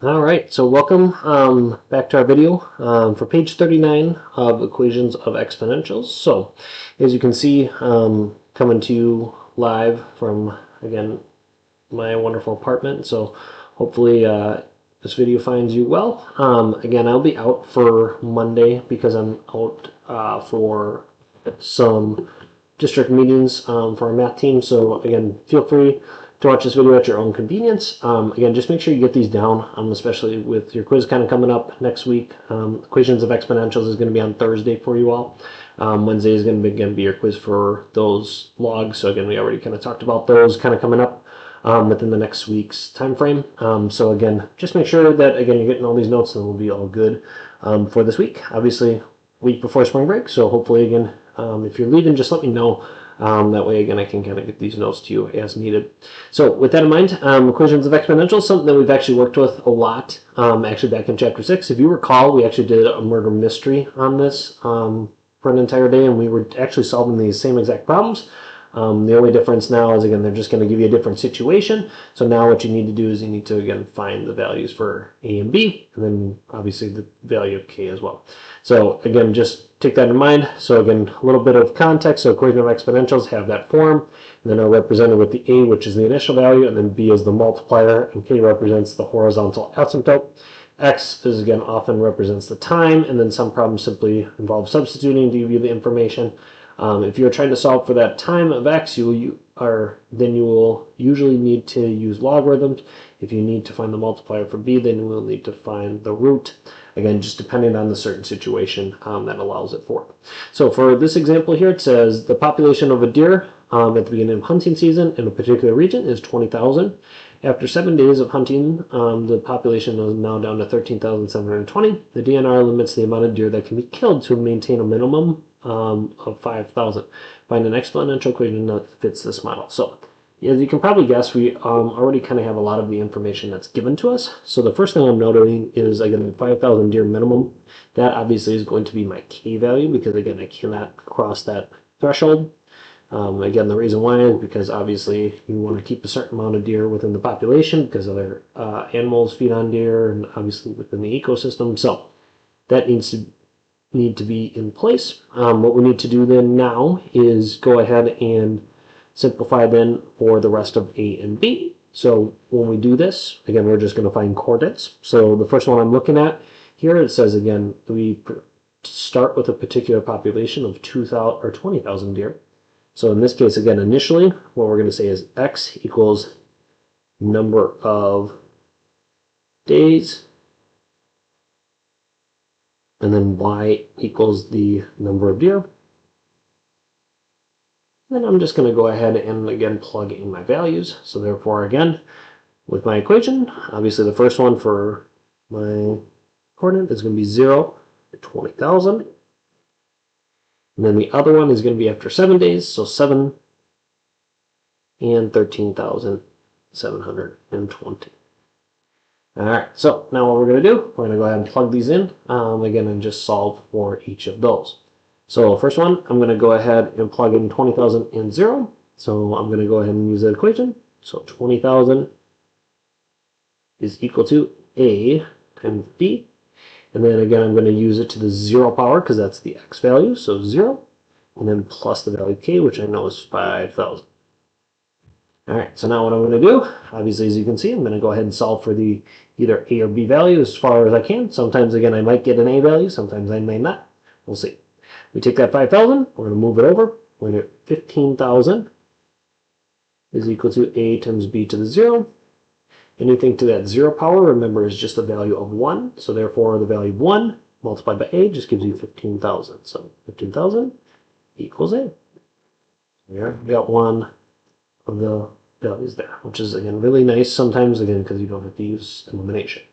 All right, so welcome back to our video for page 39 of equations of exponentials. So as you can see, coming to you live from, again, my wonderful apartment. So hopefully this video finds you well. Again, I'll be out for Monday because I'm out for some district meetings for our math team. So again, feel free to watch this video at your own convenience. Again, just make sure you get these down, especially with your quiz kind of coming up next week. Equations of exponentials is going to be on Thursday for you all. Wednesday is going to again be your quiz for those logs. So again, we already kind of talked about those kind of coming up within the next week's time frame. So again, just make sure that again you're getting all these notes, and we'll be all good for this week. Obviously, week before spring break. So hopefully, again, if you're leaving, just let me know. That way, again, I can kind of get these notes to you as needed. So with that in mind, equations of exponentials, something that we've actually worked with a lot, actually back in chapter 6. If you recall, we actually did a murder mystery on this for an entire day, and we were actually solving these same exact problems. The only difference now is, again, they're just going to give you a different situation. So now what you need to do is you need to, again, find the values for A and B, and then obviously the value of K as well. So again, just take that in mind. So again, a little bit of context. So equation of exponentials have that form, and then are represented with the A, which is the initial value, and then B is the multiplier, and K represents the horizontal asymptote. X is, again, often represents the time, and then some problems simply involve substituting to give you the information. If you're trying to solve for that time of x, then you will usually need to use logarithms. If you need to find the multiplier for b, then you will need to find the root. Again, just depending on the certain situation that allows it for. So for this example here, it says the population of a deer at the beginning of hunting season in a particular region is 20,000. After 7 days of hunting, the population is now down to 13,720. The DNR limits the amount of deer that can be killed to maintain a minimum of 5,000. Find an exponential equation that fits this model. So as you can probably guess, we already kind of have a lot of the information that's given to us. So the first thing I'm noting is, again, the 5,000 deer minimum. That obviously is going to be my K value because, again, I cannot cross that threshold. Again, the reason why is because obviously you want to keep a certain amount of deer within the population because other animals feed on deer and obviously within the ecosystem. So that needs to be in place. What we need to do then now is go ahead and simplify then for the rest of A and B. So when we do this, again, we're just going to find coordinates. So the first one I'm looking at here, it says, again, we start with a particular population of 2,000 or 20,000 deer. So in this case, again, initially, what we're going to say is x equals number of days, and then y equals the number of deer. Then I'm just going to go ahead and, again, plug in my values. So therefore, again, with my equation, obviously the first one for my coordinate is going to be 0 to 20,000. And then the other one is going to be after 7 days, so 7 and 13,720. All right, so now what we're going to do, we're going to go ahead and plug these in, again, and just solve for each of those. So first one, I'm going to go ahead and plug in 20,000 and 0. So I'm going to go ahead and use that equation. So 20,000 is equal to A times B. And then again, I'm going to use it to the 0 power because that's the x value, so 0. And then plus the value k, which I know is 5,000. All right, so now what I'm going to do, obviously, as you can see, I'm going to go ahead and solve for the either A or B value as far as I can. Sometimes, again, I might get an A value. Sometimes I may not. We'll see. We take that 5,000. We're going to move it over. We're going to get 15,000 is equal to A times B to the 0. Anything to that 0 power, remember, is just the value of 1. So therefore, the value of 1 multiplied by A just gives you 15,000. So 15,000 equals A. There, we got one of the values there, which is, again, really nice sometimes, again, because you don't have to use elimination.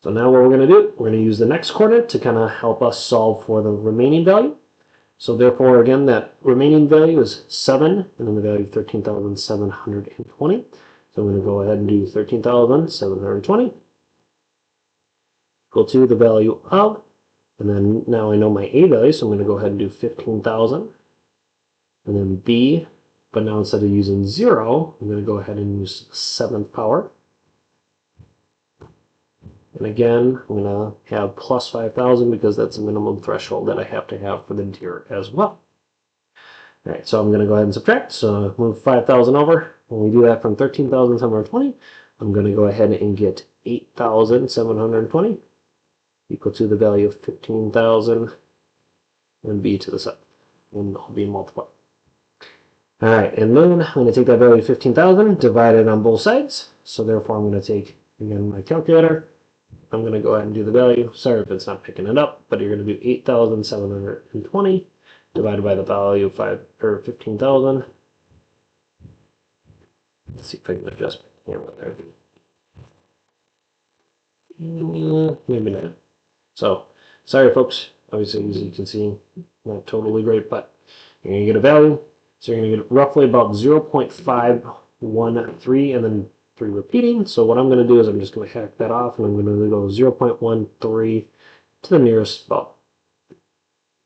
So now what we're going to do, we're going to use the next coordinate to kind of help us solve for the remaining value. So therefore, again, that remaining value is 7, and then the value of 13,720. So I'm going to go ahead and do 13,720 equal to the value of, and then now I know my A value, so I'm going to go ahead and do 15,000. And then B, but now instead of using 0, I'm going to go ahead and use the 7th power. And again, I'm going to have plus 5,000 because that's the minimum threshold that I have to have for the deer as well. All right, so I'm going to go ahead and subtract. So move 5,000 over. When we do that from 13,720, I'm going to go ahead and get 8,720 equal to the value of 15,000 and b to the 7. And I'll be multiplied. All right, and then I'm going to take that value of 15,000, divide it on both sides. So therefore, I'm going to take, again, my calculator. I'm going to go ahead and do the value. Sorry if it's not picking it up, but you're going to do 8,720 divided by the value of 15,000. Let's see if I can adjust my camera there. Maybe not. So, sorry folks. Obviously, as you can see, not totally great, but you're going to get a value. So you're going to get roughly about 0.513 and then 3 repeating. So what I'm going to do is I'm just going to hack that off, and I'm going to go 0.13 to the nearest about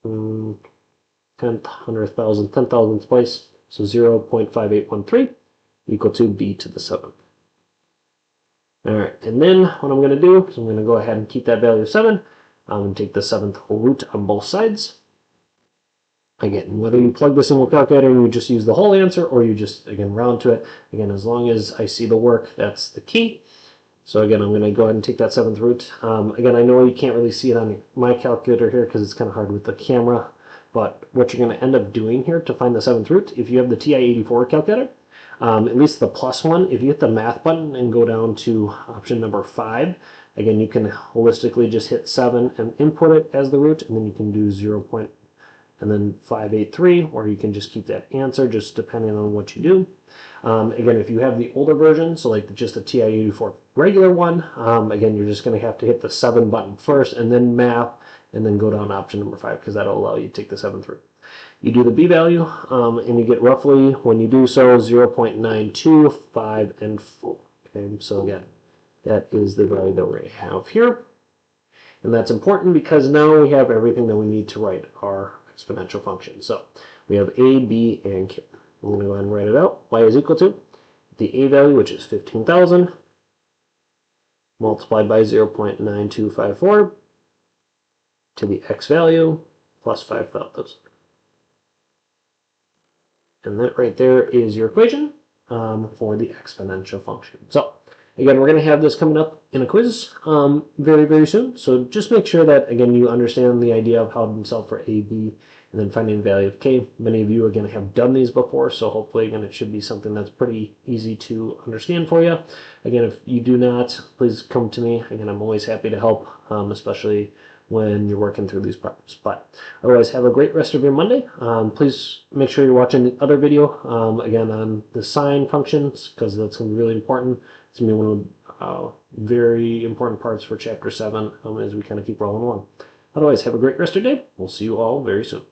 10th, 100,000, 10,000th place. So 0.5813 equal to b to the 7th. All right, and then what I'm going to do is I'm going to go ahead and keep that value of 7 and take the 7th root on both sides. Again, whether you plug this in with calculator and you just use the whole answer, or you just, again, round to it. Again, as long as I see the work, that's the key. So again, I'm going to go ahead and take that 7th root. Again, I know you can't really see it on my calculator here because it's kind of hard with the camera. But what you're going to end up doing here to find the 7th root, if you have the TI-84 calculator, at least the plus one, if you hit the math button and go down to option number 5, again, you can holistically just hit 7 and input it as the root, and then you can do 0. And then 583, or you can just keep that answer, just depending on what you do. Again, if you have the older version, so like just the TI-84 regular one, again, you're just going to have to hit the 7 button first, and then math, and then go down option number 5, because that'll allow you to take the 7th root. You do the b value, and you get roughly, when you do so, 0.925 and 4. Okay, so again, that is the value that we're going to have here. And that's important because now we have everything that we need to write our exponential function. So we have a, b, and q. I'm going to go ahead and write it out. Y is equal to the a value, which is 15,000, multiplied by 0.9254 to the x value plus 5,000. And that right there is your equation for the exponential function. So again, we're going to have this coming up in a quiz very, very soon. So just make sure that, again, you understand the idea of how to solve for a, b, and then finding the value of k. Many of you, again, have done these before, so hopefully, again, it should be something that's pretty easy to understand for you. Again, if you do not, please come to me. Again, I'm always happy to help, especially when you're working through these problems. But otherwise, have a great rest of your Monday. Please make sure you're watching the other video, again, on the sine functions, because that's going to be really important. It's going to be one of very important parts for Chapter 7 as we kind of keep rolling along. Otherwise, have a great rest of your day. We'll see you all very soon.